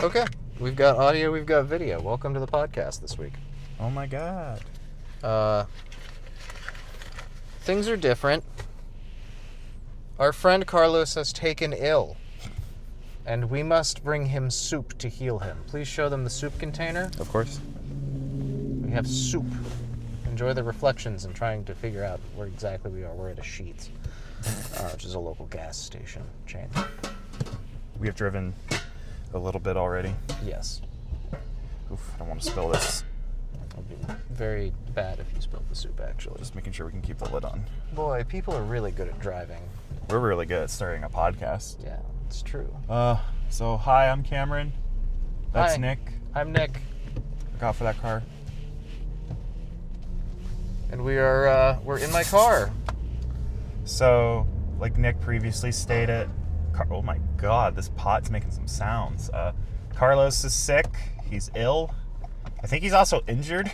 Okay, we've got audio, we've got video. Welcome to the podcast this week. Oh my god. Things are different. Our friend Carlos has taken ill, and we must bring him soup to heal him. Please show them the soup container. Of course. We have soup. Enjoy the reflections and trying to figure out where exactly we are. We're at a Sheetz, which is a local gas station chain. We have driven a little bit already. Yes. Oof, I don't want to spill this. It would be very bad if you spilled the soup, actually. Just making sure we can keep the lid on. Boy, people are really good at driving. We're really good at starting a podcast. Yeah, it's true. So hi, I'm Cameron. That's Hi. Nick. I'm Nick. Look out for that car. And we're in my car. So, like Nick previously stated, oh my god, this pot's making some sounds. Carlos is sick. He's ill. I think he's also injured.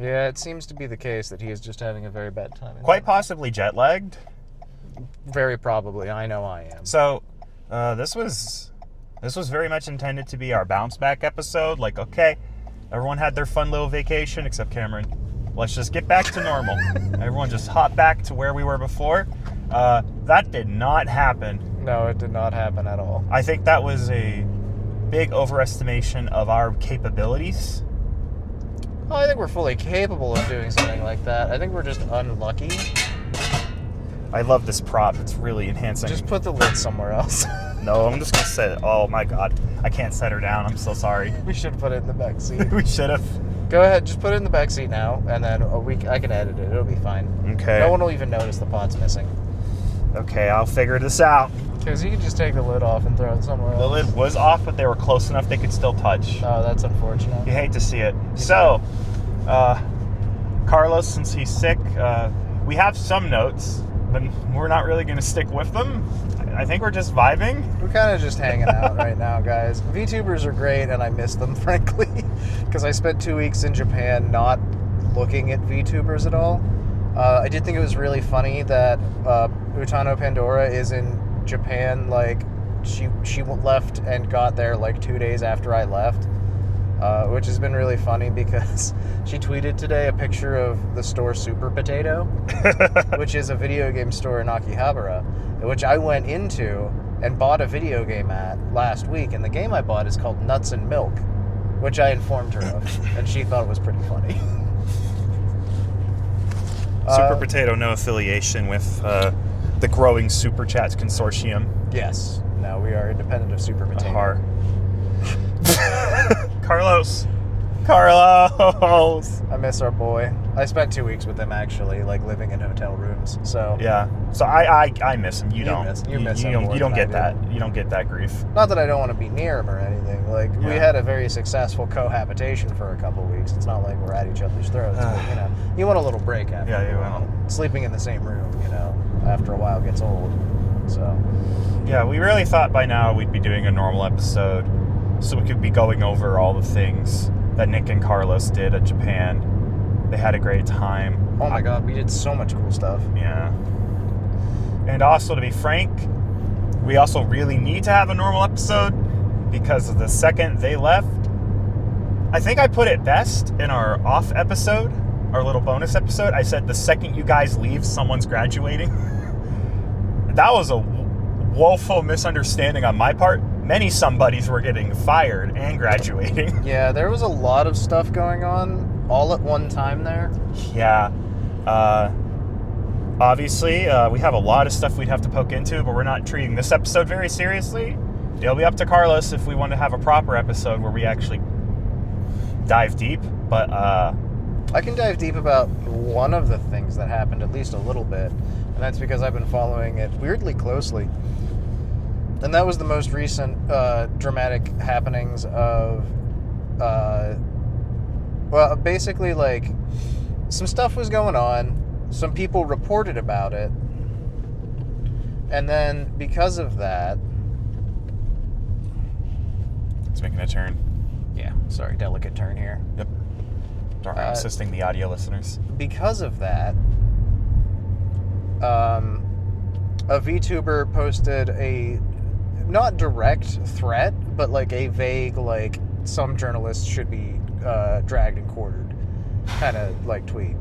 Yeah, it seems to be the case that he is just having a very bad time. Quite possibly jet lagged. Very probably. I know I am. So, this was very much intended to be our bounce back episode. Like, okay, everyone had their fun little vacation except Cameron. Let's just get back to normal. Everyone just hop back to where we were before. That did not happen. No, it did not happen at all. I think that was a big overestimation of our capabilities. Oh, I think we're fully capable of doing something like that. I think we're just unlucky. I love this prop. It's really enhancing. Just put the lid somewhere else. No, I'm just going to set it. Oh my god. I can't set her down. I'm so sorry. We should put it in the back seat. We should have. Go ahead, just put it in the back seat now, and then I can edit it. It'll be fine. Okay. No one will even notice the pot's missing. Okay, I'll figure this out. Because you can just take the lid off and throw it somewhere else. The lid was off, but they were close enough they could still touch. Oh, that's unfortunate. You hate to see it. So, Carlos, since he's sick, we have some notes, but we're not really going to stick with them. I think we're just vibing. We're kind of just hanging out right now, guys. VTubers are great, and I miss them, frankly, because I spent 2 weeks in Japan not looking at VTubers at all. I did think it was really funny that Utano Pandora is in Japan. Like, she left and got there like 2 days after I left, which has been really funny because she tweeted today a picture of the store Super Potato, which is a video game store in Akihabara, which I went into and bought a video game at last week, and the game I bought is called Nuts and Milk, which I informed her of, and she thought it was pretty funny. Super Potato, no affiliation with the growing Super Chats consortium. Yes. No, we are independent of Super Potato. Carlos! I miss our boy. I spent 2 weeks with him, actually, like living in hotel rooms. So Yeah. So I miss him. You don't. You miss him more You don't than get I that. You don't get that grief. Not that I don't want to be near him or anything. Like, we Yeah. had a very successful cohabitation for a couple weeks. It's not like we're at each other's throats, but, you know, you want a little break after Yeah, you a while. will. Sleeping in the same room, you know, after a while gets old. So Yeah, we really thought by now we'd be doing a normal episode, so we could be going over all the things that Nick and Carlos did at Japan. They had a great time. oh my god, we did so much cool stuff. Yeah. And also, to be frank, we also really need to have a normal episode because of the second they left. I think I put it best in our off episode, our little bonus episode. I said the second you guys leave, someone's graduating. That was a woeful misunderstanding on my part. Many somebodies were getting fired and graduating. Yeah, there was a lot of stuff going on all at one time there. Yeah. Obviously, we have a lot of stuff we'd have to poke into, but we're not treating this episode very seriously. It'll be up to Carlos if we want to have a proper episode where we actually dive deep. But I can dive deep about one of the things that happened at least a little bit, and that's because I've been following it weirdly closely. And that was the most recent dramatic happenings of, well, basically, like, some stuff was going on, some people reported about it, and then because of that... It's making a turn. Yeah, sorry, delicate turn here. Yep. Sorry, I'm assisting the audio listeners. Because of that, a VTuber posted a not direct threat, but like a vague, like, some journalists should be dragged and quartered kind of like tweet.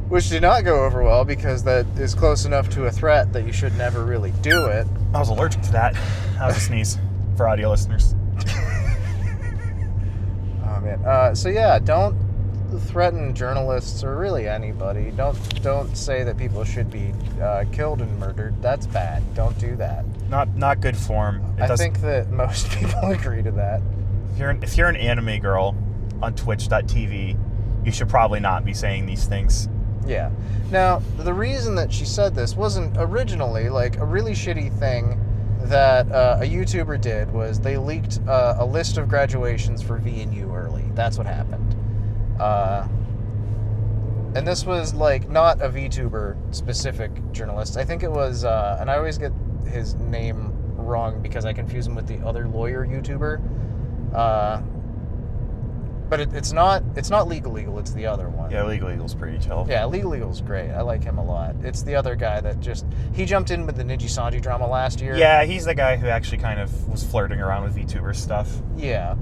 Which did not go over well because that is close enough to a threat that you should never really do it. I was allergic to that. That was a sneeze for audio listeners. Oh man. So yeah, don't threaten journalists or really anybody. Don't say that people should be killed and murdered. That's bad. Don't do that. Not good form. I think that most people agree to that. If you're an anime girl on Twitch.tv, you should probably not be saying these things. Yeah. Now, the reason that she said this wasn't originally, like, a really shitty thing that a YouTuber did was they leaked a list of graduations for V&U early. That's what happened. And this was, like, not a VTuber-specific journalist. I think it was, and I always get his name wrong because I confuse him with the other lawyer YouTuber. But it's not Legal, it's the other one. Yeah, Legal's pretty chill. Yeah, Legal's great. I like him a lot. It's the other guy that he jumped in with the Niji Sanji drama last year. Yeah, he's the guy who actually kind of was flirting around with VTuber stuff. Yeah.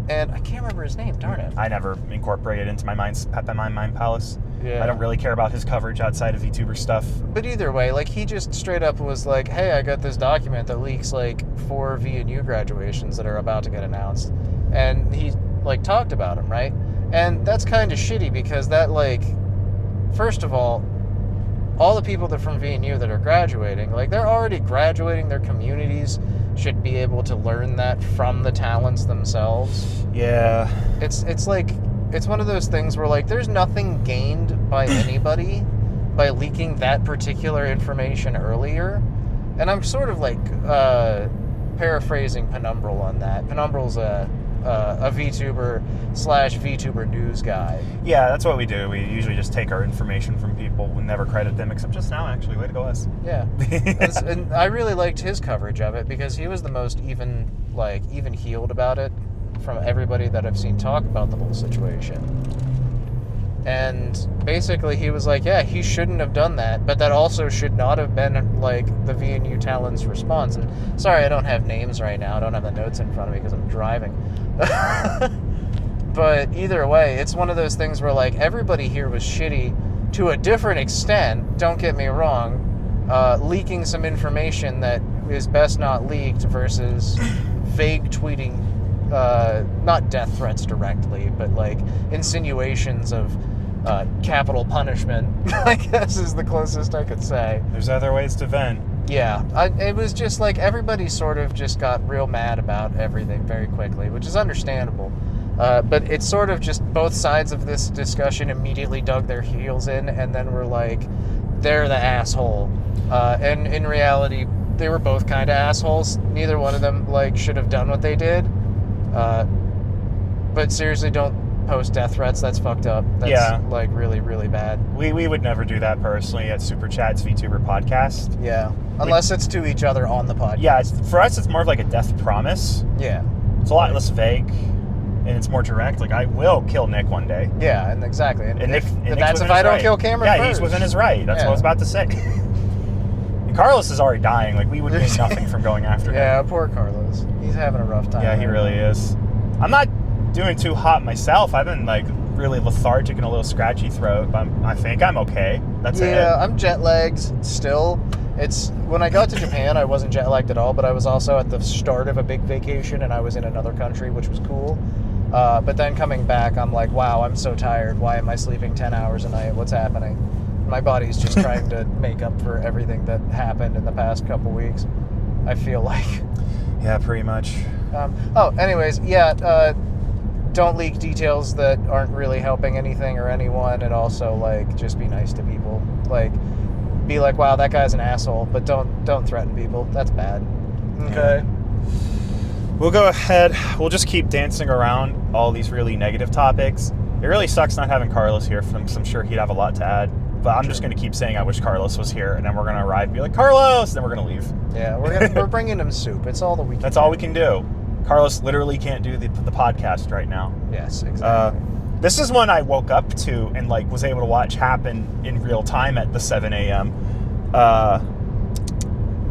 And I can't remember his name, darn it. I never incorporated into my mind palace. Yeah. I don't really care about his coverage outside of VTuber stuff. But either way, like, he just straight up was like, hey, I got this document that leaks, like, 4 V&U graduations that are about to get announced. And he, like, talked about them, right? And that's kind of shitty because that, like, first of all the people that from V&U that are graduating, like, they're already graduating. Their communities should be able to learn that from the talents themselves. Yeah. It's like, it's one of those things where, like, there's nothing gained by anybody by leaking that particular information earlier. And I'm sort of, like, paraphrasing Penumbral on that. Penumbral's a VTuber / VTuber news guy. Yeah, that's what we do. We usually just take our information from people. We never credit them, except just now, actually. Way to go, us. Yeah. And I really liked his coverage of it because he was the most even-keeled about it from everybody that I've seen talk about the whole situation. And basically he was like, yeah, he shouldn't have done that, but that also should not have been, like, the V&U talent's response. And sorry, I don't have names right now. I don't have the notes in front of me because I'm driving. But either way, it's one of those things where, like, everybody here was shitty to a different extent, don't get me wrong, leaking some information that is best not leaked versus vague tweeting, not death threats directly, but, like, insinuations of capital punishment, I guess is the closest I could say. There's other ways to vent. Yeah, it was just like everybody sort of just got real mad about everything very quickly, which is understandable. But it's sort of just both sides of this discussion immediately dug their heels in and then were like, they're the asshole. And in reality, they were both kind of assholes. Neither one of them, like, should have done what they did. But seriously, don't post death threats. That's fucked up. That's like really, really bad. We would never do that personally at Super Chat's VTuber podcast. Yeah. Unless it's to each other on the podcast. Yeah, for us, it's more of like a death promise. Yeah. It's a lot less vague, and it's more direct. Like, I will kill Nick one day. Yeah, and exactly. And that's if I don't kill Cameron first. Yeah, he's within his right. That's what I was about to say. And Carlos is already dying. Like, we would gain nothing from going after him. Yeah, poor Carlos. He's having a rough time. Yeah, he really is. I'm not doing too hot myself. I've been, like, really lethargic and a little scratchy throat, but I think I'm okay. That's it. Yeah, I'm jet lagged still. When I got to Japan, I wasn't jet lagged at all, but I was also at the start of a big vacation and I was in another country, which was cool. But then coming back, I'm like, wow, I'm so tired. Why am I sleeping 10 hours a night? What's happening? My body's just trying to make up for everything that happened in the past couple weeks, I feel like. Yeah, pretty much. Anyways, yeah, don't leak details that aren't really helping anything or anyone, and also, like, just be nice to people. Like, be like, wow, that guy's an asshole, but don't threaten people. That's bad. Okay. We'll go ahead. We'll just keep dancing around all these really negative topics. It really sucks not having Carlos here, because I'm sure he'd have a lot to add. But I'm just going to keep saying I wish Carlos was here, and then we're going to arrive and be like, Carlos! Then we're going to leave. Yeah, we're bringing him soup. It's all that we can That's all we can do. Carlos literally can't do the podcast right now. Yes, exactly. This is one I woke up to and, like, was able to watch happen in real time at the 7 a.m.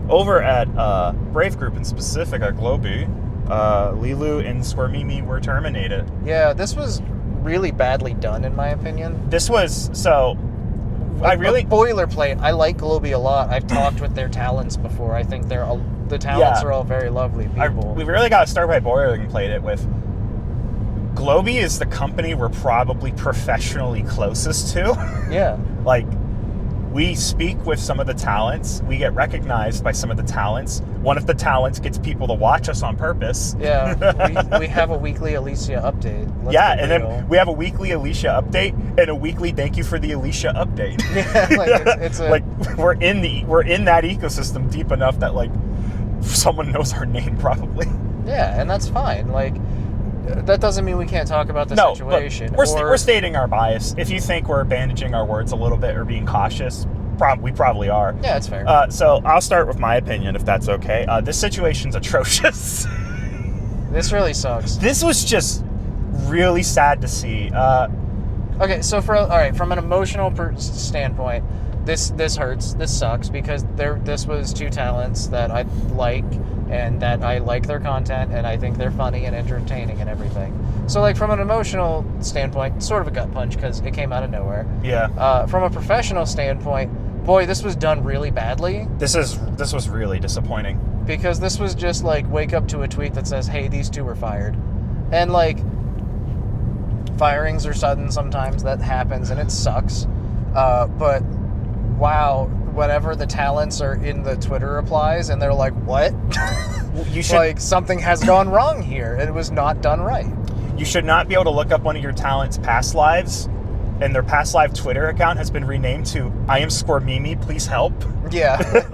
over at Brave Group in specific at Globie, Lilu and Squirmimi were terminated. Yeah, this was really badly done, in my opinion. This was, so... boilerplate. I like Globie a lot. I've talked with their talents before. I think the talents are all very lovely people. We really got to start by boilerplate it with... Globie is the company we're probably professionally closest to. Yeah. Like, we speak with some of the talents. We get recognized by some of the talents. One of the talents gets people to watch us on purpose. Yeah, we have a weekly Alicia update. And then we have a weekly Alicia update and a weekly thank you for the Alicia update. Yeah, like it's like we're in that ecosystem deep enough that like someone knows our name probably. Yeah, and that's fine. Like, that doesn't mean we can't talk about the situation. We're stating our bias. If you think we're bandaging our words a little bit or being cautious, we probably are. Yeah, it's fair. So I'll start with my opinion, if that's okay. This situation's atrocious. This really sucks. This was just really sad to see. Okay, so from an emotional standpoint, this hurts. This sucks because this was two talents that I like and that I like their content and I think they're funny and entertaining and everything. So like from an emotional standpoint, sort of a gut punch because it came out of nowhere. Yeah. From a professional standpoint, boy, this was done really badly. This was really disappointing. Because this was just like wake up to a tweet that says, hey, these two were fired. And like firings are sudden sometimes, that happens and it sucks. But wow, whenever the talents are in the Twitter replies and they're like, what? You should, like, something has gone wrong here. It was not done right. You should not be able to look up one of your talents' past lives and their past live Twitter account has been renamed to I am Squirmimi, please help. Yeah.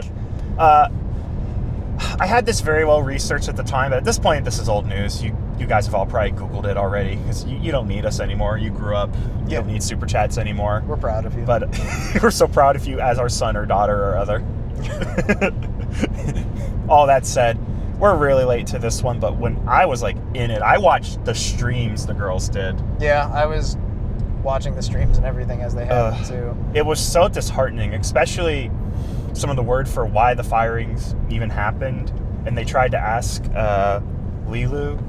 I had this very well researched at the time, but at this point, this is old news. You guys have all probably Googled it already because you don't need us anymore. You grew up. You don't need super chats anymore. We're proud of you. But we're so proud of you as our son or daughter or other. All that said, we're really late to this one, but when I was like in it, I watched the streams the girls did. Yeah, I was watching the streams and everything as they happened too. It was so disheartening, especially some of the word for why the firings even happened, and they tried to ask Lilu.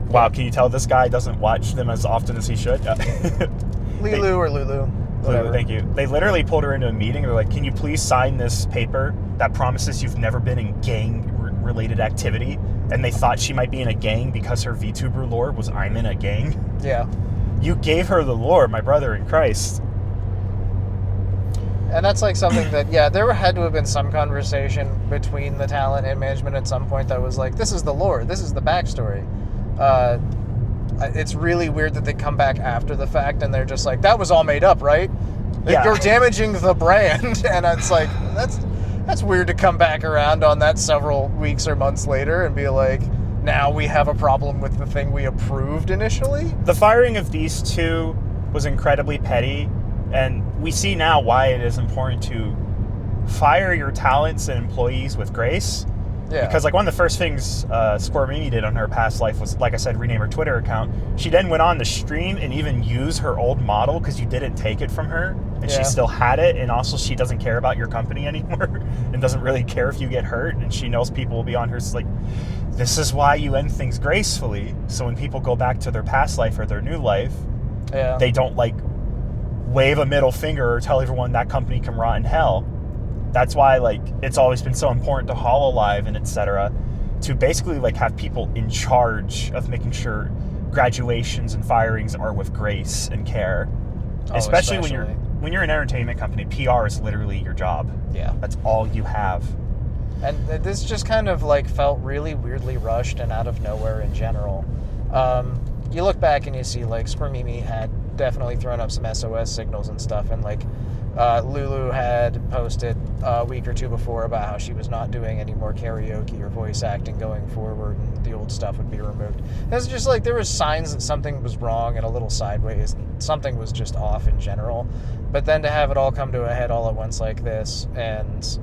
Wow, can you tell this guy doesn't watch them as often as he should? Lilu or Lulu. Whatever. Lulu, thank you. They literally pulled her into a meeting. They're like, can you please sign this paper that promises you've never been in gang-related activity? And they thought she might be in a gang because her VTuber lore was I'm in a gang. Yeah. You gave her the lore, my brother in Christ. And that's like something that, yeah, there had to have been some conversation between the talent and management at some point that was like, this is the lore, this is the backstory. It's really weird that they come back after the fact and they're just like, that was all made up, right? Yeah. You're damaging the brand. And it's like, that's weird to come back around on that several weeks or months later and be like, now we have a problem with the thing we approved initially. The firing of these two was incredibly petty. And we see now why it is important to fire your talents and employees with grace. Yeah. Because like one of the first things Squirmimi did on her past life was, like I said, rename her Twitter account. She then went on the stream and even use her old model because you didn't take it from her. And she still had it. And also she doesn't care about your company anymore and doesn't really care if you get hurt. And she knows people will be on her. It's like, this is why you end things gracefully. So when people go back to their past life or their new life, they don't like wave a middle finger or tell everyone that company can rot in hell. That's why like it's always been so important to Hololive and etc. to basically like have people in charge of making sure graduations and firings are with grace and care. Especially when you're an entertainment company, PR is literally your job. Yeah. That's all you have. And this just kind of like felt really weirdly rushed and out of nowhere in general. You look back and you see like Squirmimi had definitely thrown up some SOS signals and stuff, and like Lulu had posted a week or two before about how she was not doing any more karaoke or voice acting going forward and the old stuff would be removed. It's just like there was signs that something was wrong and a little sideways and something was just off in general. But then to have it all come to a head all at once like this and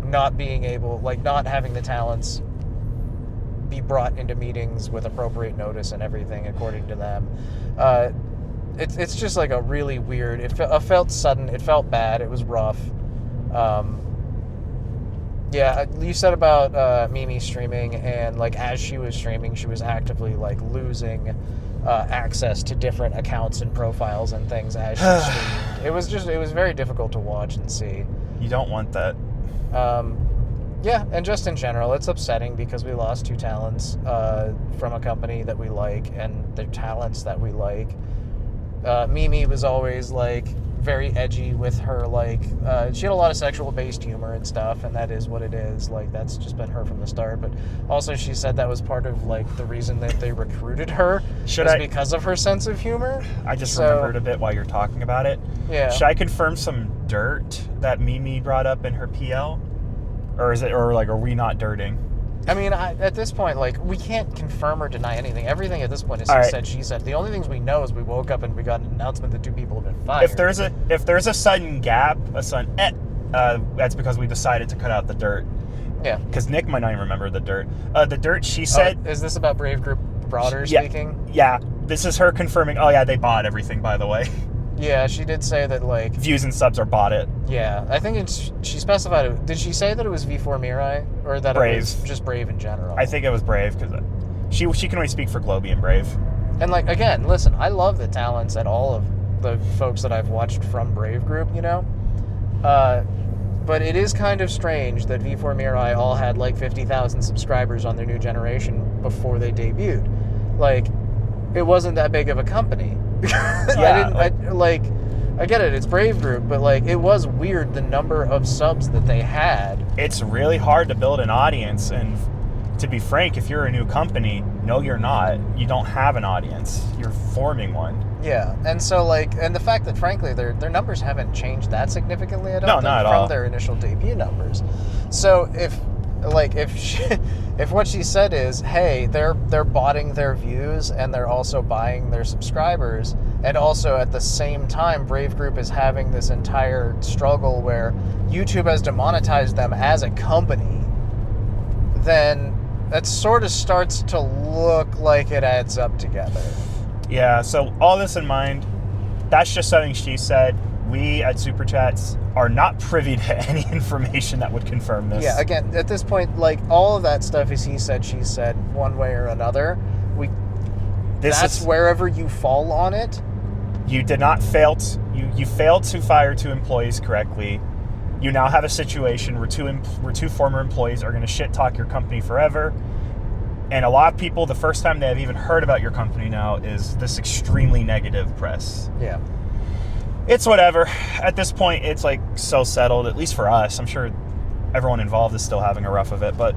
not being able, like not having the talents be brought into meetings with appropriate notice and everything according to them, it's just like a really weird, it felt sudden, it felt bad, it was rough. Yeah, you said about Mimi streaming, and like as she was streaming, she was actively like losing access to different accounts and profiles and things as she streamed. It was very difficult to watch and see. You don't want that. Yeah, and just in general, it's upsetting because we lost 2 talents from a company that we like, and they're talents that we like. Mimi was always like very edgy with her, like she had a lot of sexual based humor and stuff, and that is what it is. Like that's just been her from the start. But also she said that was part of like the reason that they recruited her because of her sense of humor. I just remembered a bit while you're talking about it. Yeah. Should I confirm some dirt that Mimi brought up in her PL? Or are we not dirting? I mean, at this point, like, we can't confirm or deny anything. Everything at this point is he said, she said. The only things we know is we woke up and we got an announcement that 2 people have been fired. If there's a sudden gap, that's because we decided to cut out the dirt. Yeah. Because Nick might not even remember the dirt. The dirt, she said... is this about Brave Group Broader speaking? Yeah. This is her confirming, oh yeah, they bought everything, by the way. Yeah, she did say that, like... Views and subs are bought it. Yeah, I think she specified it. Did she say that it was V4 Miori? Or that Brave. It was just Brave in general? I think it was Brave, because she can only speak for Globie and Brave. And, like, again, listen, I love the talents at all of the folks that I've watched from Brave Group, you know? But it is kind of strange that V4 Miori all had, like, 50,000 subscribers on their new generation before they debuted. Like, it wasn't that big of a company. Yeah, I get it, it's Brave Group, but like it was weird the number of subs that they had. It's really hard to build an audience, and to be frank, if you're a new company, no you're not. You don't have an audience. You're forming one. Yeah, and so like, and the fact that frankly their numbers haven't changed that significantly, I don't think, not at from all. Their initial debut numbers. So if what she said is, hey, they're botting their views and they're also buying their subscribers, and also at the same time Brave Group is having this entire struggle where YouTube has demonetized them as a company, then that sort of starts to look like it adds up together. Yeah, so all this in mind, that's just something she said. We at Super Chats are not privy to any information that would confirm this. Yeah, again, at this point, like, all of that stuff is he said, she said, one way or another. That's wherever you fall on it. You did not fail you failed to fire 2 employees correctly. You now have a situation where two former employees are going to shit talk your company forever. And a lot of people, the first time they have even heard about your company now is this extremely negative press. Yeah. It's whatever. At this point, it's like so settled, at least for us. I'm sure everyone involved is still having a rough of it, but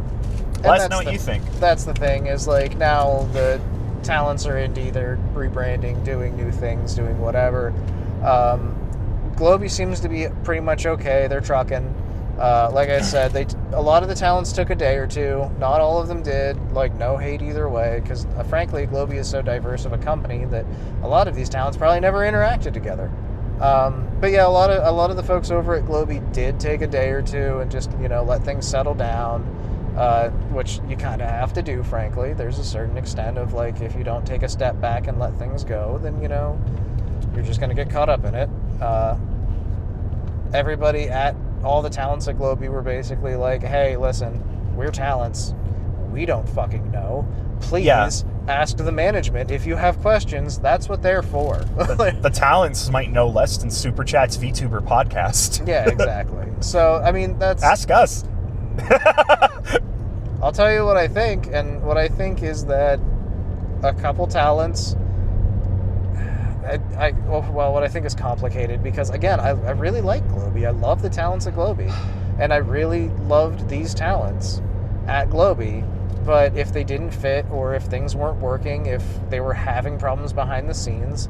let us know what you think. That's the thing, is like now the talents are indie, they're rebranding, doing new things, doing whatever. Globie seems to be pretty much okay. They're trucking. Like I said, a lot of the talents took a day or 2. Not all of them did. Like, no hate either way, because frankly, Globie is so diverse of a company that a lot of these talents probably never interacted together. But yeah, a lot of the folks over at Globie did take a day or 2 and just, let things settle down, which you kind of have to do, frankly. There's a certain extent of, like, if you don't take a step back and let things go, then, you're just going to get caught up in it. Everybody at all the talents at Globie were basically like, hey, listen, we're talents. We don't fucking know. Please ask the management if you have questions. That's what they're for. The talents might know less than Super Chat's VTuber podcast. Yeah, exactly. So, I mean, that's... Ask us. I'll tell you what I think, and what I think is that a couple talents... what I think is complicated, because, again, I really like Globie. I love the talents at Globie, and I really loved these talents at Globie. But if they didn't fit, or if things weren't working, if they were having problems behind the scenes,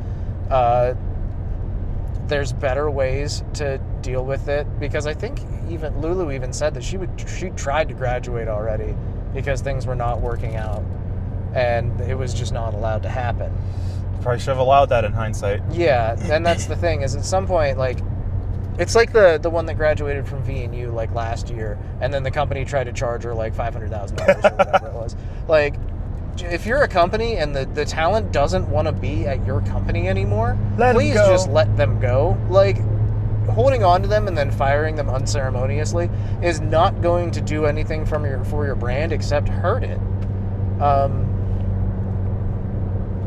there's better ways to deal with it. Because I think even Lulu even said that she tried to graduate already because things were not working out, and it was just not allowed to happen. Probably should have allowed that in hindsight. Yeah, and that's the thing, is at some point, like, it's like the one that graduated from V&U, like, last year, and then the company tried to charge her, like, $500,000 or whatever it was. Like, if you're a company and the talent doesn't want to be at your company anymore, please just let them go. Like, holding on to them and then firing them unceremoniously is not going to do anything for your brand except hurt it.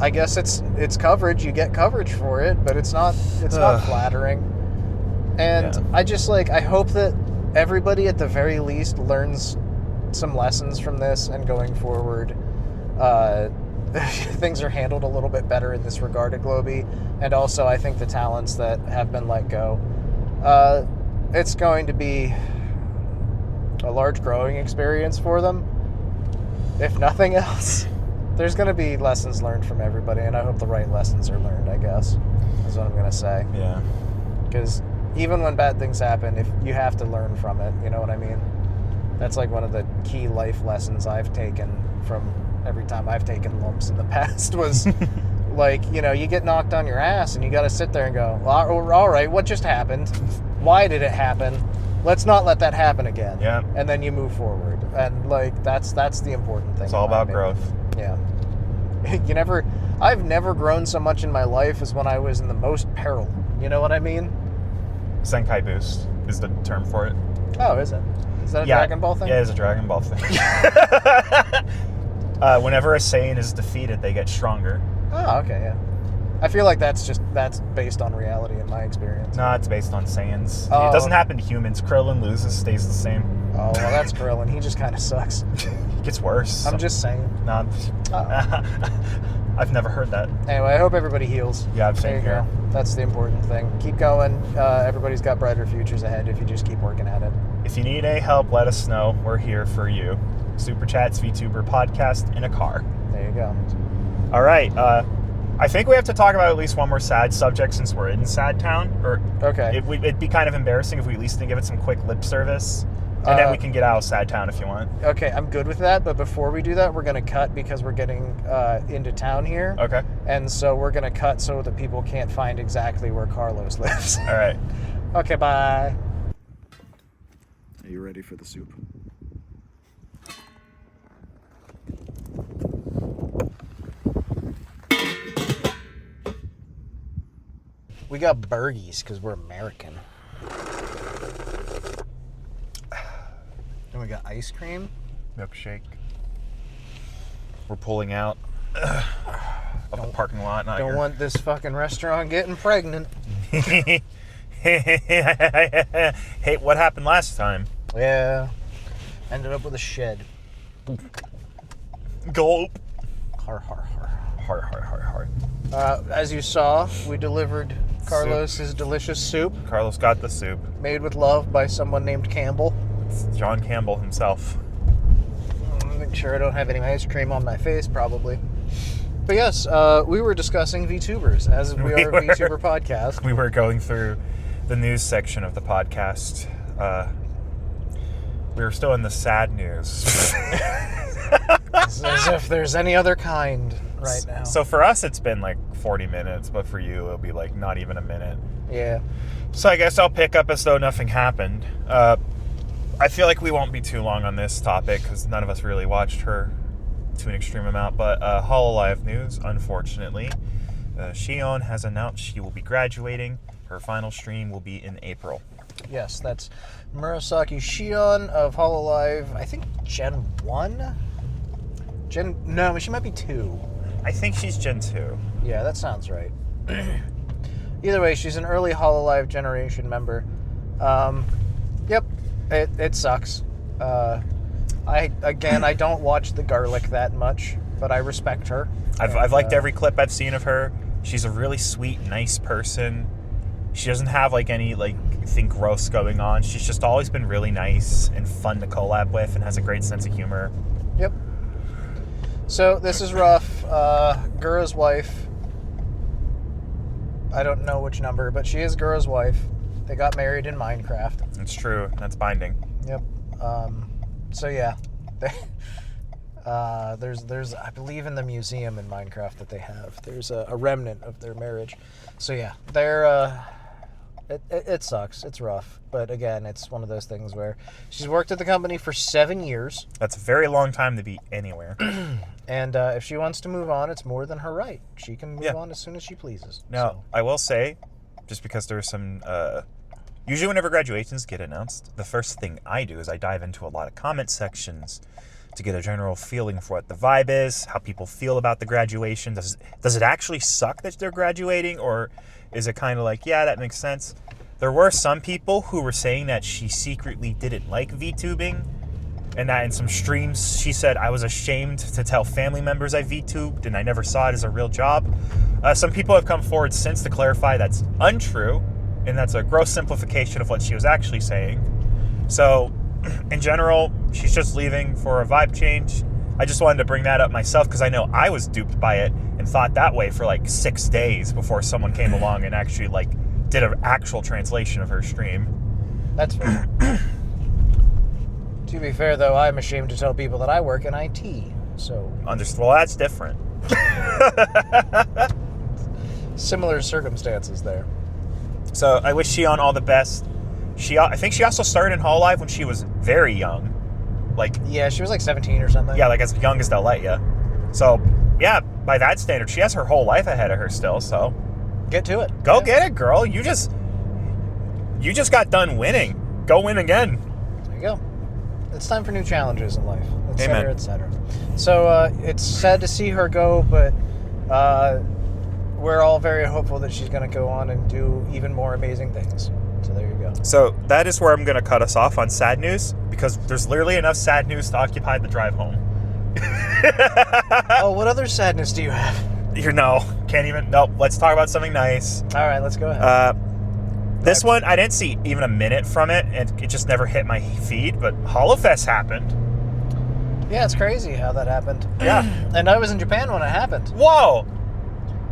I guess it's coverage. You get coverage for it, but it's not flattering. And I just I hope that everybody at the very least learns some lessons from this, and going forward, things are handled a little bit better in this regard at Globie. And also, I think the talents that have been let go, it's going to be a large growing experience for them, if nothing else. There's going to be lessons learned from everybody, and I hope the right lessons are learned, I guess, is what I'm going to say. Yeah. Because even when bad things happen, if you have to learn from it, you know what I mean? That's one of the key life lessons I've taken from every time I've taken lumps in the past was, you get knocked on your ass, and you got to sit there and go, well, all right, what just happened? Why did it happen? Let's not let that happen again. Yeah. And then you move forward. And, that's the important thing. It's all about growth. Yeah. I've never grown so much in my life as when I was in the most peril. You know what I mean? Senkai boost is the term for it. Oh, is it? Is that a Dragon Ball thing? Yeah, it's a Dragon Ball thing. Whenever a Saiyan is defeated, they get stronger. Oh, okay, yeah. I feel like that's based on reality in my experience. No, it's based on Saiyans. Oh. It doesn't happen to humans. Krillin loses, stays the same. Oh, well, that's Gremlin. He just kind of sucks. It gets worse. I'm just saying. No, I've never heard that. Anyway, I hope everybody heals. Yeah, same there you here. go. That's the important thing. Keep going. Everybody's got brighter futures ahead if you just keep working at it. If you need any help, let us know. We're here for you. Super Chats, VTuber podcast in a car. There you go. All right. I think we have to talk about at least one more sad subject since we're in Sad Town. Okay. It'd be kind of embarrassing if we at least didn't give it some quick lip service. And then we can get out of Sad Town if you want. Okay, I'm good with that, but before we do that, we're going to cut because we're getting into town here. Okay. And so we're going to cut so that people can't find exactly where Carlos lives. All right. Okay, bye. Are you ready for the soup? We got burgies because we're American. And we got ice cream. Milkshake. We're pulling out of the parking lot. Don't want this fucking restaurant getting pregnant. Hey, what happened last time? Yeah. Ended up with a shed. Gulp. Har, har, har. Har, har, har, har. As you saw, we delivered Carlos's delicious soup. Carlos got the soup. Made with love by someone named Campbell. It's John Campbell himself. Make sure I don't have any ice cream on my face, probably. But yes, we were discussing VTubers, as we are a VTuber podcast. We were going through the news section of the podcast. We were still in the sad news. As if there's any other kind right now. So for us, it's been 40 minutes, but for you, it'll be not even a minute. Yeah. So I guess I'll pick up as though nothing happened. I feel like we won't be too long on this topic because none of us really watched her to an extreme amount. But Hololive news, unfortunately. Shion has announced she will be graduating. Her final stream will be in April. Yes, that's Murasaki Shion of Hololive. I think Gen 1? No, she might be 2. I think she's Gen 2. Yeah, that sounds right. Either way, she's an early Hololive generation member. Yep, it sucks. I don't watch the garlic that much, but I respect her. I've liked every clip I've seen of her. She's a really sweet, nice person. She doesn't have anything gross going on. She's just always been really nice and fun to collab with and has a great sense of humor. Yep. So this is rough. Gura's wife. I don't know which number, but she is Gura's wife. They got married in Minecraft. It's true. That's binding. Yep. So yeah. There's I believe in the museum in Minecraft that they have. There's a remnant of their marriage. So yeah, they're it sucks. It's rough. But again, it's one of those things where she's worked at the company for 7 years. That's a very long time to be anywhere. And if she wants to move on, it's more than her right. She can move on as soon as she pleases. Now, I will say, just because there's some Usually whenever graduations get announced, the first thing I do is I dive into a lot of comment sections to get a general feeling for what the vibe is, how people feel about the graduation. Does it actually suck that they're graduating, or is it kind of like, yeah, that makes sense? There were some people who were saying that she secretly didn't like VTubing, and that in some streams she said, I was ashamed to tell family members I VTubed and I never saw it as a real job. Some people have come forward since to clarify that's untrue, and that's a gross simplification of what she was actually saying. So, in general, she's just leaving for a vibe change. I just wanted to bring that up myself because I know I was duped by it and thought that way for like 6 days before someone came along and actually like did an actual translation of her stream. That's fair. To be fair, though, I'm ashamed to tell people that I work in IT, so... Well, that's different. Similar circumstances there. So I wish Shion all the best. I think she also started in Hololive when she was very young. Yeah, she was like 17 or something. Yeah, like as young as they'll let you. So, yeah, by that standard, she has her whole life ahead of her still, so... Get to it. Go get it, girl. You just got done winning. Go win again. There you go. It's time for new challenges in life, et Amen. cetera, et cetera. So it's sad to see her go, but we're all very hopeful that she's going to go on and do even more amazing things. So there you go. So that is where I'm going to cut us off on sad news, because there's literally enough sad news to occupy the drive home. Oh, what other sadness do you have? Can't even. Nope. Let's talk about something nice. All right, let's go ahead. This one, I didn't see even a minute from it, and it just never hit my feed, but HoloFES happened. Yeah, it's crazy how that happened. Yeah. And I was in Japan when it happened. Whoa!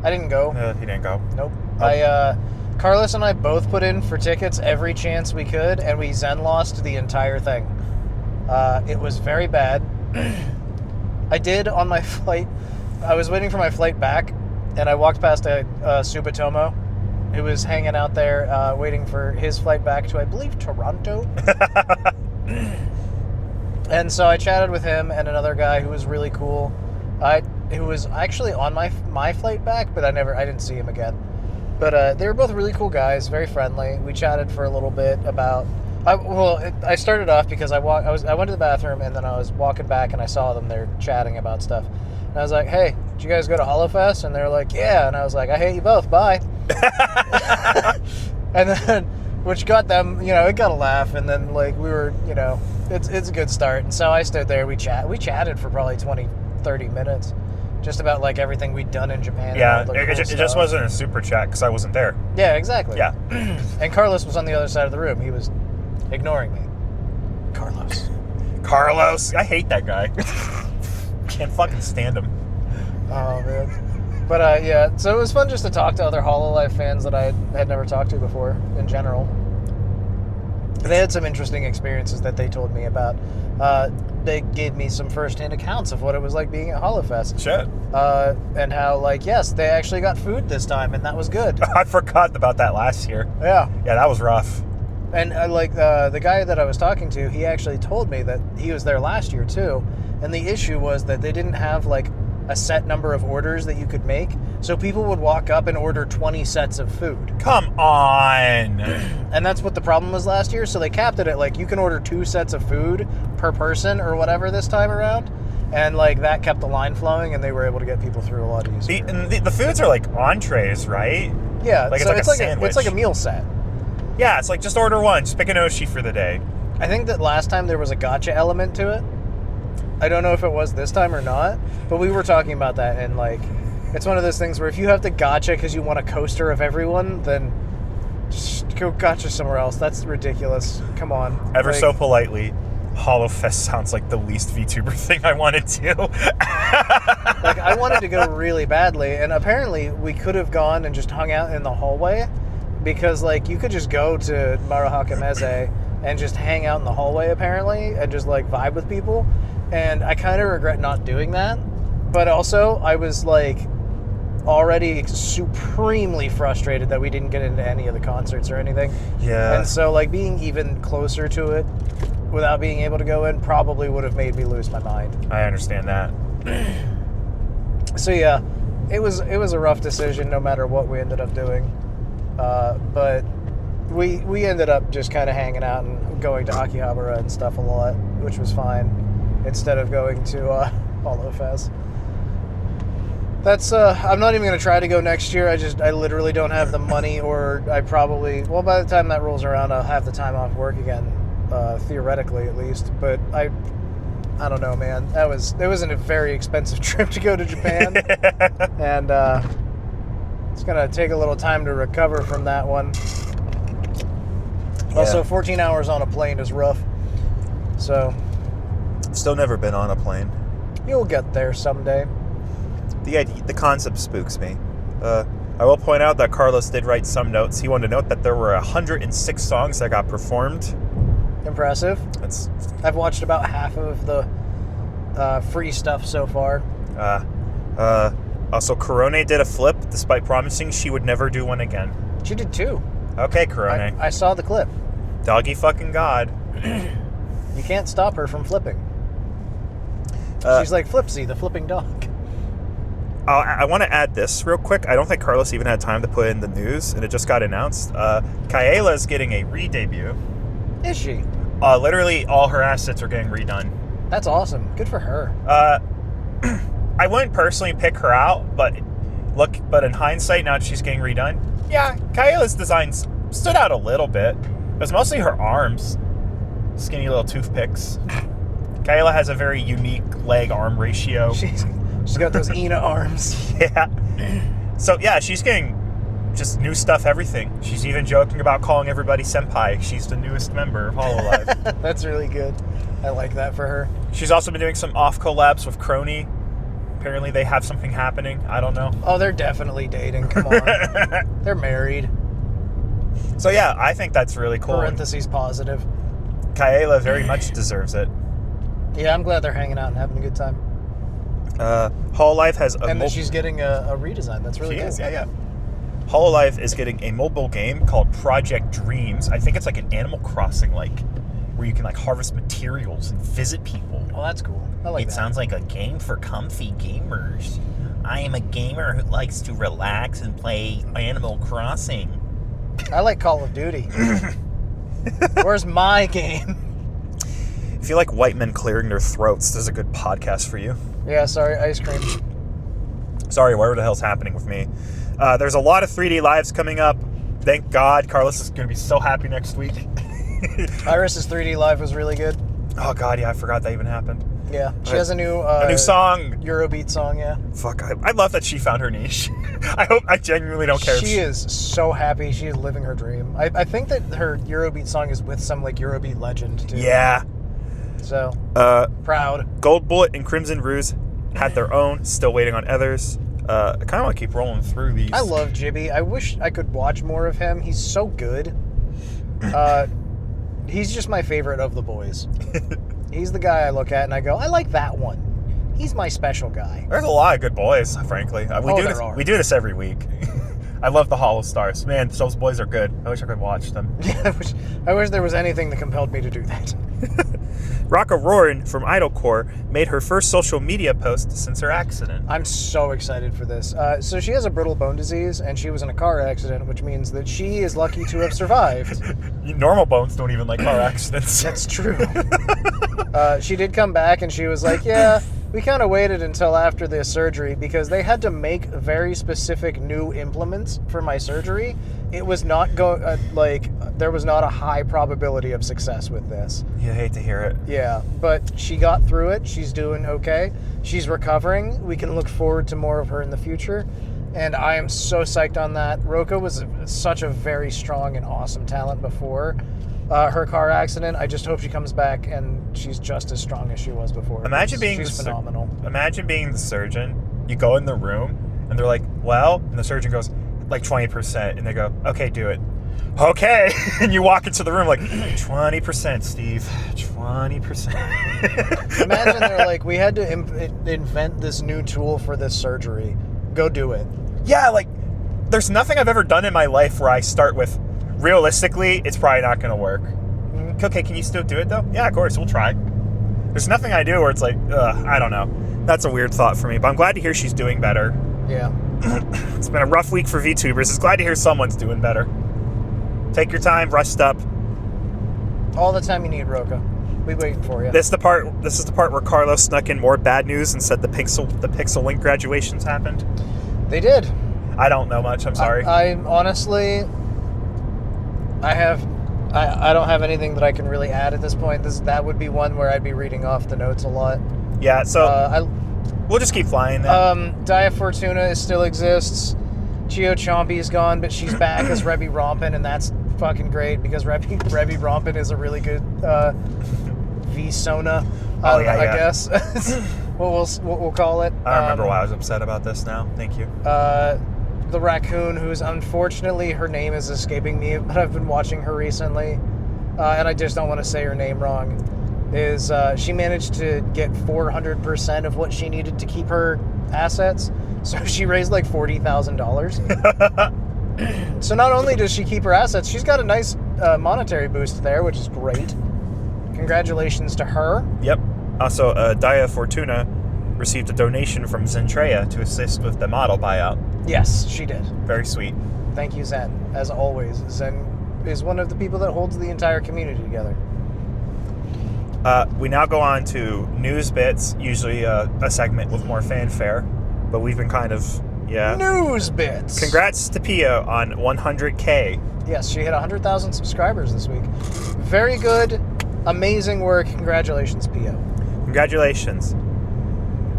I didn't go. He didn't go. Nope. Oh. Carlos and I both put in for tickets every chance we could, and we Zen lost the entire thing. It was very bad. I did on my flight. I was waiting for my flight back, and I walked past a Subatomo who was hanging out there waiting for his flight back to, I believe, Toronto. And so I chatted with him and another guy who was really cool, who was actually on my flight back, but I didn't see him again. But they were both really cool guys, very friendly. We chatted for a little bit about... I started off because I went to the bathroom, and then I was walking back, and I saw them there chatting about stuff. And I was like, hey, did you guys go to HoloFES? And they were like, yeah. And I was like, I hate you both, bye. And then, which got them, it got a laugh, and then, we were, it's a good start. And so I stood there, we chatted for probably 20, 30 minutes, just about, everything we'd done in Japan. Yeah, and all the it cool just stuff. wasn't a super chat, because I wasn't there. Yeah, exactly. Yeah. And Carlos was on the other side of the room. He was ignoring me. Carlos! I hate that guy. Can't fucking stand him. Oh, man. But, yeah, so it was fun just to talk to other Hololive fans that I had never talked to before, in general. They had some interesting experiences that they told me about. They gave me some first-hand accounts of what it was like being at HoloFES. Shit. And how, yes, they actually got food this time, and that was good. I forgot about that last year. Yeah. Yeah, that was rough. And, the guy that I was talking to, he actually told me that he was there last year, too. And the issue was that they didn't have, a set number of orders that you could make. So people would walk up and order 20 sets of food. Come on. And that's what the problem was last year. So they capped it at, you can order 2 sets of food per person or whatever this time around. And, that kept the line flowing, and they were able to get people through a lot easier. The foods are entrees, right? Yeah, so it's like a sandwich. It's like a meal set. Yeah, it's just order one. Just pick an Oshi for the day. I think that last time there was a gacha element to it. I don't know if it was this time or not, but we were talking about that, and it's one of those things where if you have to gacha because you want a coaster of everyone, then just go gacha somewhere else. That's ridiculous. Come on. Ever so politely, HoloFES sounds like the least VTuber thing I wanted to. I wanted to go really badly, and apparently we could have gone and just hung out in the hallway, because you could just go to Maruhaka Meze and just hang out in the hallway apparently and just vibe with people. And I kind of regret not doing that. But also, I was, already supremely frustrated that we didn't get into any of the concerts or anything. Yeah. And so, being even closer to it without being able to go in probably would have made me lose my mind. I understand that. So, yeah, it was a rough decision no matter what we ended up doing. But we ended up just kind of hanging out and going to Akihabara and stuff a lot, which was fine, instead of going to HoloFES. That's I'm not even going to try to go next year. I literally don't have the money, or I probably, well, by the time that rolls around, I'll have the time off work again, theoretically at least. But I don't know, man. It was a very expensive trip to go to Japan, and it's gonna take a little time to recover from that one. Yeah. Also, 14 hours on a plane is rough. So Still never been on a plane. you'll get there someday. The concept spooks me. I will point out that Carlos did write some notes. He wanted to note that there were 106 songs that got performed. Impressive. That's I've watched about half of the free stuff so far. Also, Corone did a flip despite promising she would never do one again. She did too. Okay, Corone. I saw the clip. Doggy fucking god. You can't stop her from flipping. She's like Flipsy, the flipping dog. I want to add this real quick. I don't think Carlos even had time to put in the news, and it just got announced. Kaela is getting a re-debut. Is she? Literally, all her assets are getting redone. That's awesome. Good for her. I wouldn't personally pick her out, but in hindsight, now that she's getting redone, yeah, Kaela's designs stood out a little bit. It was mostly her arms, skinny little toothpicks. Kaela has a very unique leg-arm ratio. She's got those Hina arms. Yeah. So, yeah, she's getting just new stuff, everything. She's even joking about calling everybody senpai. She's the newest member of Hololive. That's really good. I like that for her. She's also been doing some off collabs with Crony. Apparently they have something happening. I don't know. Oh, they're definitely dating. Come on. They're married. So, yeah, I think that's really cool. Parentheses positive. Kaela very much deserves it. Yeah, I'm glad they're hanging out and having a good time. Hololive has a and that she's getting a redesign. That's really cool. Yeah. Hololive is getting a mobile game called Project Dreams. I think it's like an Animal Crossing, like where you can like harvest materials and visit people. Oh, that's cool. I like that. It sounds like a game for comfy gamers. I am a gamer who likes to relax and play Animal Crossing. I like Call of Duty. Where's my game? If you like white men clearing their throats, there's a good podcast for you. Yeah, sorry, ice cream. Sorry, whatever the hell's happening with me. There's a lot of 3D lives coming up. Thank God. Carlos is going to be so happy next week. Irys's 3D live was really good. Oh, God, yeah, I forgot that even happened. Yeah, she has a new song. Eurobeat song, yeah. Fuck, I love that she found her niche. I genuinely don't care. She is so happy. She is living her dream. I think that her Eurobeat song is with some, like, Eurobeat legend, too. Yeah. So, proud. Gold Bullet and Crimson Ruze had their own, still waiting on others. I kind of want to keep rolling through these. I love Jibby. I wish I could watch more of him. He's so good. He's just my favorite of the boys. He's the guy I look at and I go, I like that one. He's my special guy. There's a lot of good boys, frankly. We do this every week. I love the Hollow Stars. Man, those boys are good. I wish I could watch them. Yeah, I wish there was anything that compelled me to do that. Rocka Roarin from Idlecore made her first social media post since her accident. I'm so excited for this. So she has a brittle bone disease, and she was in a car accident, which means that she is lucky to have survived. Normal bones don't even like car accidents. That's true. She did come back, and she was like, yeah, we kind of waited until after the surgery because they had to make very specific new implements for my surgery. It was not there was not a high probability of success with this. You hate to hear it. Yeah, but she got through it. She's doing okay. She's recovering. We can look forward to more of her in the future. And I am so psyched on that. Roca was such a very strong and awesome talent before her car accident. I just hope she comes back and she's just as strong as she was before. She's phenomenal. Imagine being the surgeon. You go in the room and they're like, well, and the surgeon goes, like 20%. And they go, okay, do it. Okay. And you walk into the room like, 20%, Steve. 20%. Imagine they're like, we had to invent this new tool for this surgery. Go do it. Yeah, like, there's nothing I've ever done in my life where I start with, realistically, it's probably not going to work. Mm-hmm. Okay, can you still do it, though? Yeah, of course, we'll try. There's nothing I do where it's like, I don't know. That's a weird thought for me, but I'm glad to hear she's doing better. Yeah. It's been a rough week for VTubers. It's glad to hear someone's doing better. Take your time, rest up. All the time you need, Roca. We waiting for you. This is the part where Carlos snuck in more bad news and said the PixelLink graduations happened. They did. I don't know much. I'm sorry. I honestly, I don't have anything that I can really add at this point. That would be one where I'd be reading off the notes a lot. Yeah. So we'll just keep flying. Then. Dia Fortuna still exists. Chio Chompy's gone, but she's back as Rebby Rompin, and that's fucking great because Rebby Rompin is a really good V-Sona, I guess. we'll call it. I don't remember why I was upset about this now. Thank you. The raccoon, who's unfortunately, her name is escaping me, but I've been watching her recently, and I just don't want to say her name wrong, is she managed to get 400% of what she needed to keep her assets. So she raised like $40,000. So not only does she keep her assets, she's got a nice monetary boost there, which is great. Congratulations to her. Yep. Also, Dia Fortuna received a donation from Zentreya to assist with the model buyout. Yes, she did. Very sweet. Thank you, Zen. As always, Zen is one of the people that holds the entire community together. We now go on to news bits, usually a segment with more fanfare. But we've been kind of, News bits. Congrats to Pia on 100K. Yes, she hit 100,000 subscribers this week. Very good, amazing work. Congratulations, Pia. Congratulations.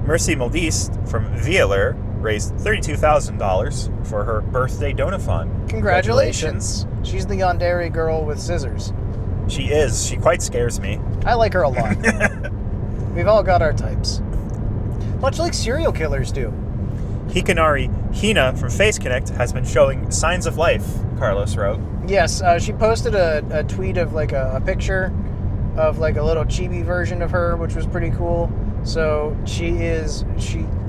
Mercy Modiste from Vieler raised $32,000 for her birthday donathon. Congratulations. She's the yandere girl with scissors. She is. She quite scares me. I like her a lot. We've all got our types. Much like serial killers do. Hikanari Hina from Face Connect has been showing signs of life, Carlos wrote. Yes, she posted a tweet of like a picture of like a little chibi version of her, which was pretty cool. So she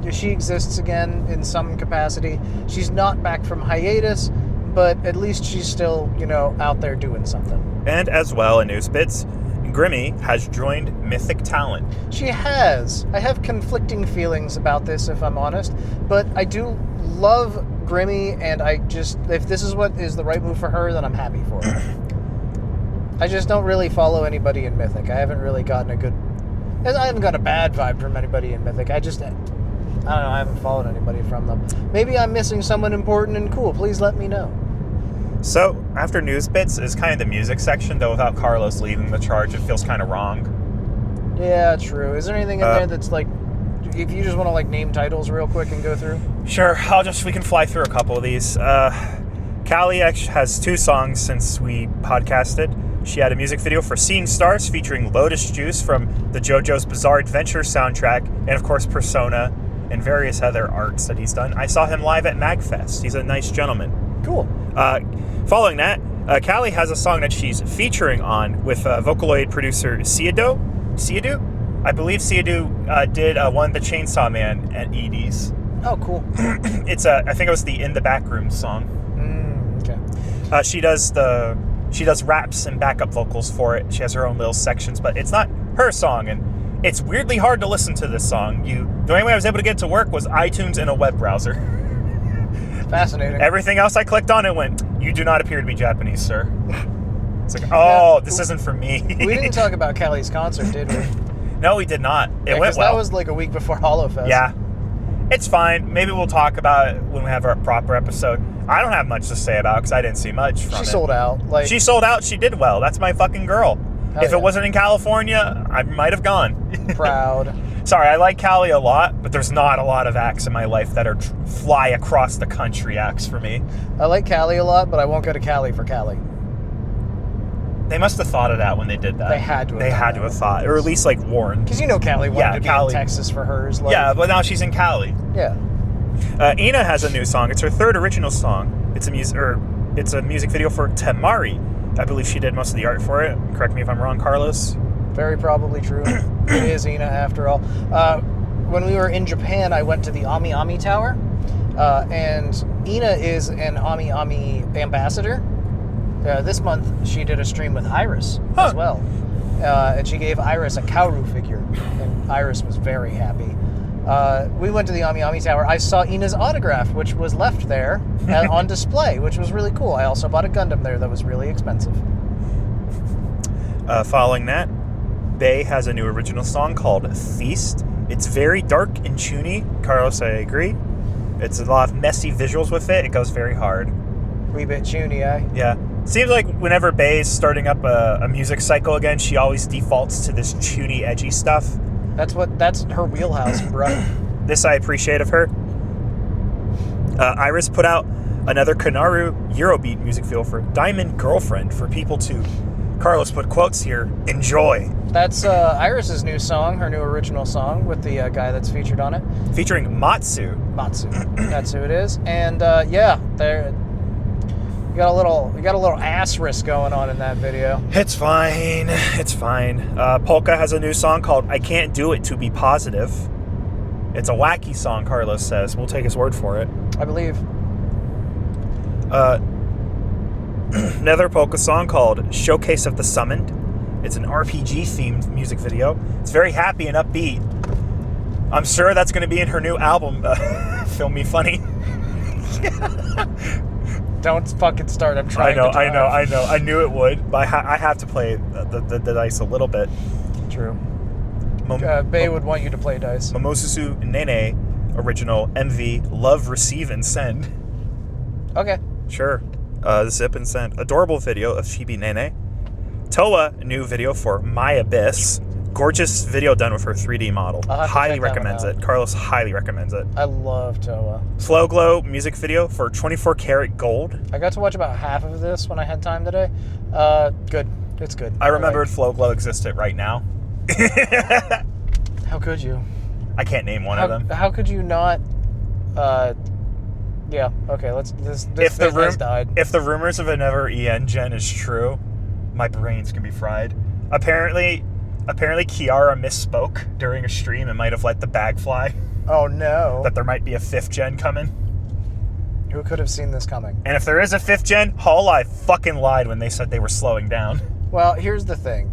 exists again in some capacity. She's not back from hiatus, but at least she's still, out there doing something. And as well in news bits, Grimmi has joined Mythic Talent. She has. I have conflicting feelings about this, if I'm honest, but I do love Grimmi, and if this is what is the right move for her, then I'm happy for her. I just don't really follow anybody in Mythic. I haven't really gotten I haven't got a bad vibe from anybody in Mythic. I don't know, I haven't followed anybody from them. Maybe I'm missing someone important and cool. Please let me know. So, after news bits is kind of the music section, though without Carlos leading the charge, it feels kind of wrong. Yeah, true. Is there anything in there that's like, if you just want to like name titles real quick and go through? Sure, we can fly through a couple of these. Calli has 2 songs since we podcasted. She had a music video for Seeing Stars featuring Lotus Juice from the JoJo's Bizarre Adventure soundtrack, and of course Persona, and various other arts that he's done. I saw him live at MagFest. He's a nice gentleman. Cool. Following that, Calli has a song that she's featuring on with Vocaloid producer Siadu. I believe Siadu did one The Chainsaw Man at Edie's. Oh, cool. I think it was the In the Backroom song. Okay. She does raps and backup vocals for it. She has her own little sections, but it's not her song, and it's weirdly hard to listen to this song. The only way I was able to get it to work was iTunes in a web browser. Fascinating. Everything else I clicked on, it went, "You do not appear to be Japanese, sir." It's like, this isn't for me. We didn't talk about Kelly's concert, did we? No, we did not. It went well. That was like a week before HoloFES. Yeah. It's fine. Maybe we'll talk about it when we have our proper episode. I don't have much to say about it because I didn't see much from it. She sold out. She sold out. She did well. That's my fucking girl. If it wasn't in California, I might have gone. Proud. Sorry, I like Calli a lot, but there's not a lot of acts in my life that are fly across the country acts for me. I like Calli a lot, but I won't go to Cali for Calli. They must have thought of that when they did that. They had to have thought, or at least like warned. Because Calli wanted to be in Texas for hers. Yeah, but now she's in Cali. Yeah. Ina has a new song. It's her 3rd original song. It's a music video for Temari. I believe she did most of the art for it. Correct me if I'm wrong, Carlos. Very probably true. It is Ina after all. When we were in Japan, I went to the Ami Ami Tower, and Ina is an Ami Ami ambassador. This month, she did a stream with Irys as well, and she gave Irys a Kaoru figure, and Irys was very happy. We went to the Ami Ami Tower. I saw Ina's autograph, which was left there on display, which was really cool. I also bought a Gundam there that was really expensive. Following that, Bae has a new original song called Feast. It's very dark and chuny. Carlos, I agree. It's a lot of messy visuals with it. It goes very hard. Wee bit chuny, eh? Yeah. Seems like whenever Bae is starting up a music cycle again, she always defaults to this chuny, edgy stuff. That's her wheelhouse, bro. This I appreciate of her. Irys put out another Kanaru Eurobeat music video for Diamond Girlfriend for people to, Carlos put quotes here, enjoy. That's Irys's new song, her new original song with the guy that's featured on it. Featuring Matsu. That's who it is. And yeah, there you got a little ass risk going on in that video. It's fine. Polka has a new song called I Can't Do It to Be Positive. It's a wacky song, Carlos says. We'll take his word for it. I believe. Another Polka song called Showcase of the Summoned. It's an RPG-themed music video. It's very happy and upbeat. I'm sure that's going to be in her new album, Film Me Funny. Don't fucking start. I'm trying to drive. I know. I knew it would, but I have to play the dice a little bit. True. Bae would want you to play dice. Momosusu Nene, original MV, Love, Receive, and Send. Okay. Sure. Zip and Send. Adorable video of Chibi Nene. Towa, new video for My Abyss. Gorgeous video done with her 3D model. Highly recommends it. Carlos highly recommends it. I love Towa. Flow Glow music video for 24 Karat Gold. I got to watch about half of this when I had time today. Good. It's good. I remembered Flow Glow existed right now. How could you? I can't name one of them. How could you not? Yeah. Okay. This has died. If the rumors of another EN gen is true, my brain's gonna be fried. Apparently Kiara misspoke during a stream and might have let the bag fly. Oh no. That there might be a 5th gen coming. Who could have seen this coming? And if there is a 5th gen, Hololive fucking lied when they said they were slowing down. Well, here's the thing.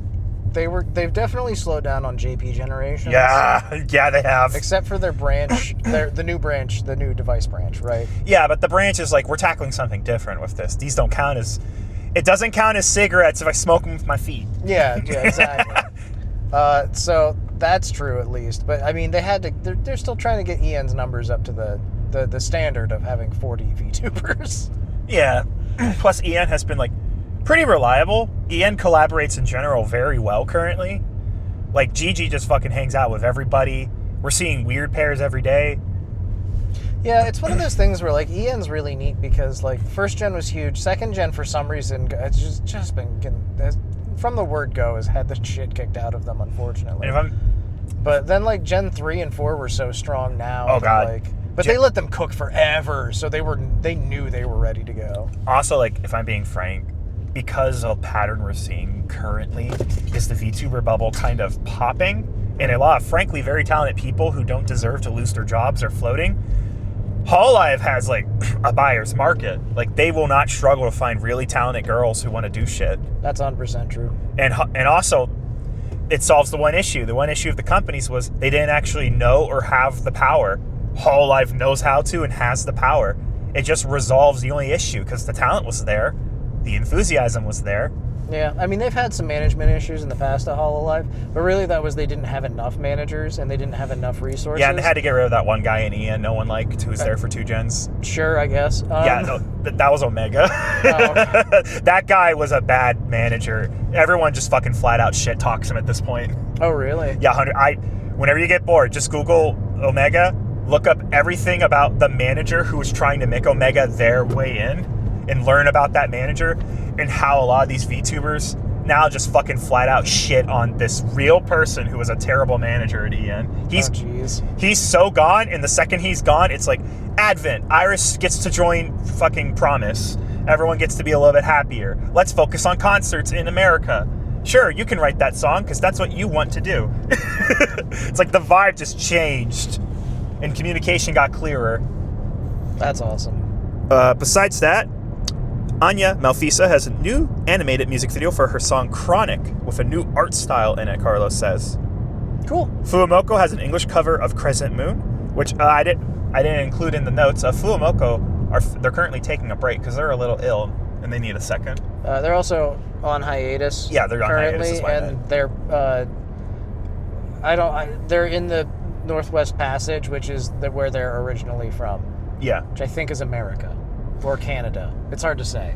They've definitely slowed down on JP generations. Yeah, they have. Except for their branch, the new device branch, right? Yeah, but the branch is like, we're tackling something different with this. These don't count as, it doesn't count as cigarettes if I smoke them with my feet. Yeah, exactly. So that's true at least. But I mean, they're still trying to get Ian's numbers up to the standard of having 40 VTubers. Yeah. Plus Ian has been like pretty reliable. Ian collaborates in general very well currently. Like Gigi just fucking hangs out with everybody. We're seeing weird pairs every day. Yeah, it's one of those things where like Ian's really neat because like 1st gen was huge. 2nd gen for some reason it's just been from the word go has had the shit kicked out of them, unfortunately. But then like Gen 3 and 4 were so strong now. Oh god. But they let them cook forever, so they knew they were ready to go. Also, like, if I'm being frank, because of the pattern we're seeing currently is the VTuber bubble kind of popping, and a lot of, frankly, very talented people who don't deserve to lose their jobs are floating. Hololive has, like, a buyer's market. Like, they will not struggle to find really talented girls who want to do shit. That's 100% true. And also, it solves the one issue. The one issue of the companies was they didn't actually know or have the power. Hololive knows how to and has the power. It just resolves the only issue because the talent was there. The enthusiasm was there. Yeah, I mean, they've had some management issues in the past at HoloLive, but really that was they didn't have enough managers and they didn't have enough resources. Yeah, and they had to get rid of that one guy in Ian no one liked who was there for 2 gens. Sure, I guess. Yeah, no, that was Omega. Oh, okay. That guy was a bad manager. Everyone just fucking flat out shit talks him at this point. Oh, really? Yeah, whenever you get bored, just Google Omega, look up everything about the manager who was trying to make Omega their way in, and learn about that manager and how a lot of these VTubers now just fucking flat out shit on this real person who was a terrible manager at EN. He's so gone, and the second he's gone, it's like Advent. Irys gets to join fucking Promise. Everyone gets to be a little bit happier. Let's focus on concerts in America. Sure, you can write that song because that's what you want to do. It's like the vibe just changed and communication got clearer. That's awesome. Besides that, Anya Malfisa has a new animated music video for her song Chronic with a new art style in it, Carlos says. Cool. FuwaMoco has an English cover of Crescent Moon, which I didn't include in the notes. FuwaMoco they're currently taking a break because they're a little ill and they need a second. They're also on hiatus. Yeah, they're on currently, hiatus. And they're they're in the Northwest Passage, which is where they're originally from. Yeah, which I think is America or Canada. It's hard to say.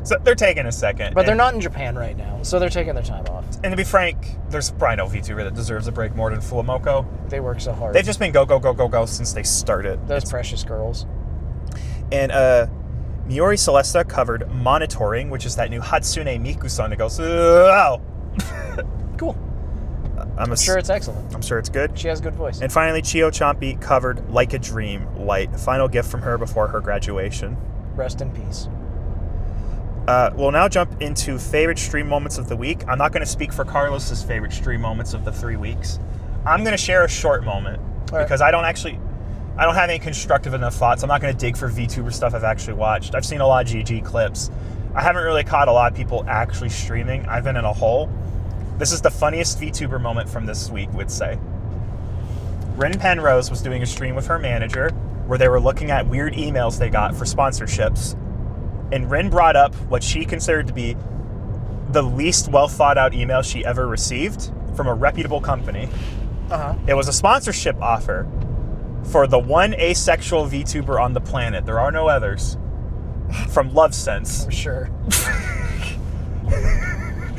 So they're taking a second. But they're not in Japan right now, so they're taking their time off. And to be frank, there's probably no VTuber that deserves a break more than FuwaMoco. They work so hard. They've just been go since they started. Those precious girls. And Miori Celesta covered Monitoring, which is that new Hatsune Miku-san that goes, oh. Cool. I'm sure it's excellent. I'm sure it's good. She has a good voice. And finally, Chio Chompy covered Like a Dream Light, final gift from her before her graduation. Rest in peace. We'll now jump into favorite stream moments of the week. I'm not going to speak for Carlos's favorite stream moments of the 3 weeks. I'm going to share a short moment because I don't have any constructive enough thoughts. I'm not going to dig for VTuber stuff I've actually watched. I've seen a lot of GG clips. I haven't really caught a lot of people actually streaming. I've been in a hole. This is the funniest VTuber moment from this week, would say. Rin Penrose was doing a stream with her manager where they were looking at weird emails they got for sponsorships. And Rin brought up what she considered to be the least well thought out email she ever received from a reputable company. Uh-huh. It was a sponsorship offer for the one asexual VTuber on the planet. There are no others. From Love Sense. I'm sure.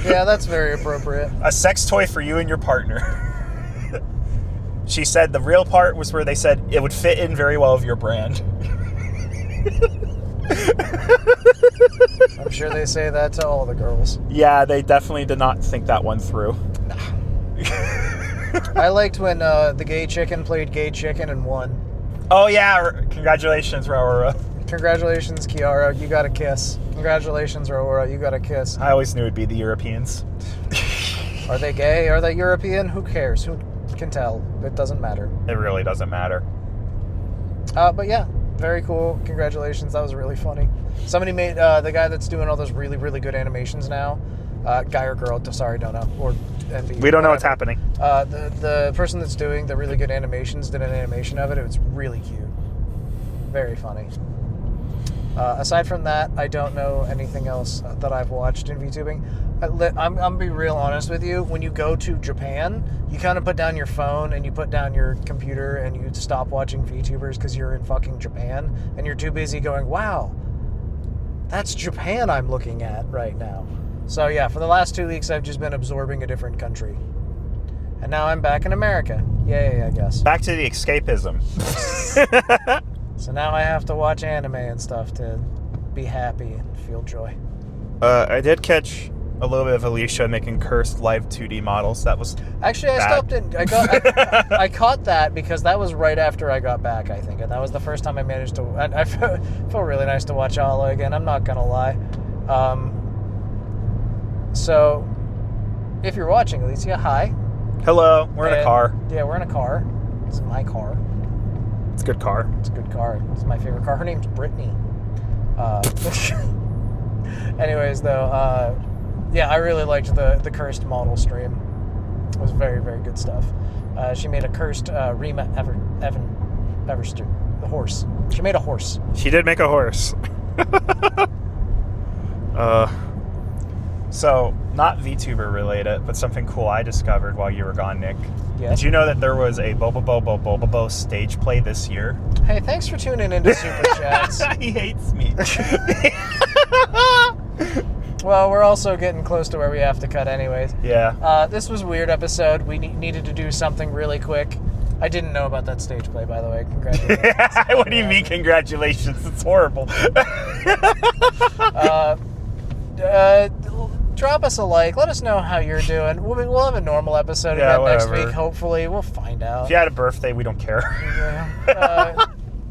Yeah, that's very appropriate. A sex toy for you and your partner. She said the real part was where they said it would fit in very well with your brand. I'm sure they say that to all the girls. Yeah, they definitely did not think that one through. Nah. I liked when the gay chicken played gay chicken and won. Oh yeah, congratulations, Raora. Congratulations, Kiara, you got a kiss. Congratulations, Raora, you got a kiss. I always knew it'd be the Europeans. Are they gay? Are they European? Who cares? Who can tell? It doesn't matter. It really doesn't matter. But yeah, very cool. Congratulations, that was really funny. Somebody made, the guy that's doing all those really, really good animations now, guy or girl, sorry, don't know, or NB. We don't know what's happening. The person that's doing the really good animations did an animation of it. It was really cute. Very funny. Aside from that, I don't know anything else that I've watched in VTubing. I'm going to be real honest with you. When you go to Japan, you kind of put down your phone and you put down your computer and you stop watching VTubers because you're in fucking Japan and you're too busy going, wow, that's Japan I'm looking at right now. So yeah, for the last 2 weeks, I've just been absorbing a different country. And now I'm back in America. Yay, I guess. Back to the escapism. So now I have to watch anime and stuff to be happy and feel joy. I did catch a little bit of Alicia making cursed live 2D models. That was actually I bad. stopped in. I caught that because that was right after I got back, I think, and that was the first time I managed to. I felt really nice to watch Ala again. I'm not gonna lie. So, if you're watching, Alicia, hi. Hello. We're in a car. Yeah, we're in a car. This is my car. It's a good car. It's a good car. It's my favorite car. Her name's Brittany. Anyways, though, yeah, I really liked the cursed model stream. It was very, very good stuff. She made a cursed Rima Everster, the horse. She made a horse. She did make a horse. So, not VTuber related, but something cool I discovered while you were gone, Nick. Yes. Did you know that there was a Bobobo stage play this year? Hey, thanks for tuning into Super Chats. He hates me. Well, we're also getting close to where we have to cut anyways. Yeah. This was a weird episode. We needed to do something really quick. I didn't know about that stage play, by the way. Congratulations. What do you mean, congratulations? It's horrible. Drop us a like. Let us know how you're doing. We'll have a normal episode again next week, hopefully. We'll find out. If you had a birthday, we don't care. Yeah.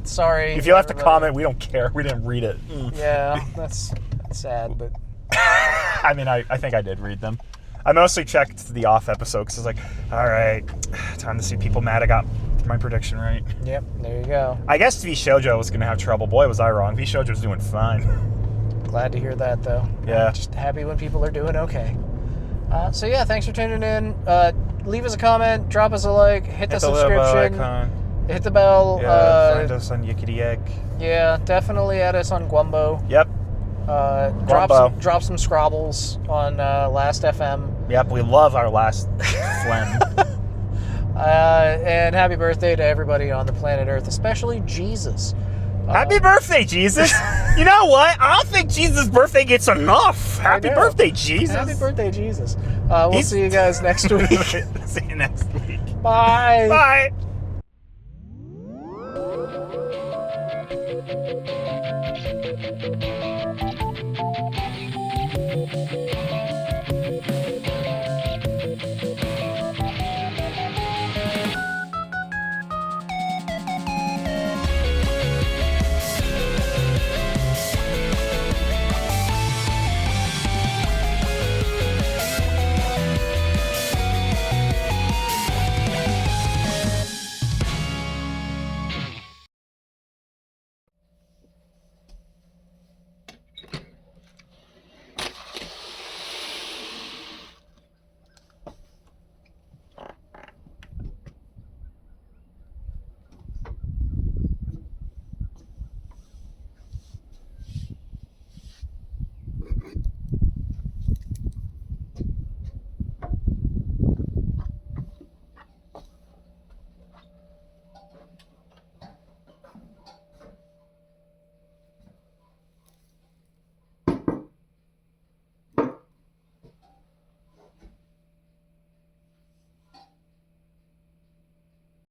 Sorry. If you left a comment, we don't care. We didn't read it. Yeah, that's sad, but... I mean, I think I did read them. I mostly checked the off episode because I was like, all right, time to see people mad I got my prediction right. Yep, there you go. I guess V Shoujo was going to have trouble. Boy, was I wrong. V Shoujo's doing fine. Glad to hear that, though. Yeah. I'm just happy when people are doing okay. So yeah, thanks for tuning in. leave us a comment, drop us a like, hit the little bell subscription, icon. hit the bell. Yeah, find us on Yickety Egg. Yeah, definitely add us on Gwumbo. Yep. Drop some scrobbles on Last FM. Yep, we love our last phlegm. And happy birthday to everybody on the planet Earth, especially Jesus. Happy birthday, Jesus! You know what? I don't think Jesus' birthday gets enough. Happy birthday, Jesus! Happy birthday, Jesus. We'll see you guys next week. See you next week. Bye. Bye.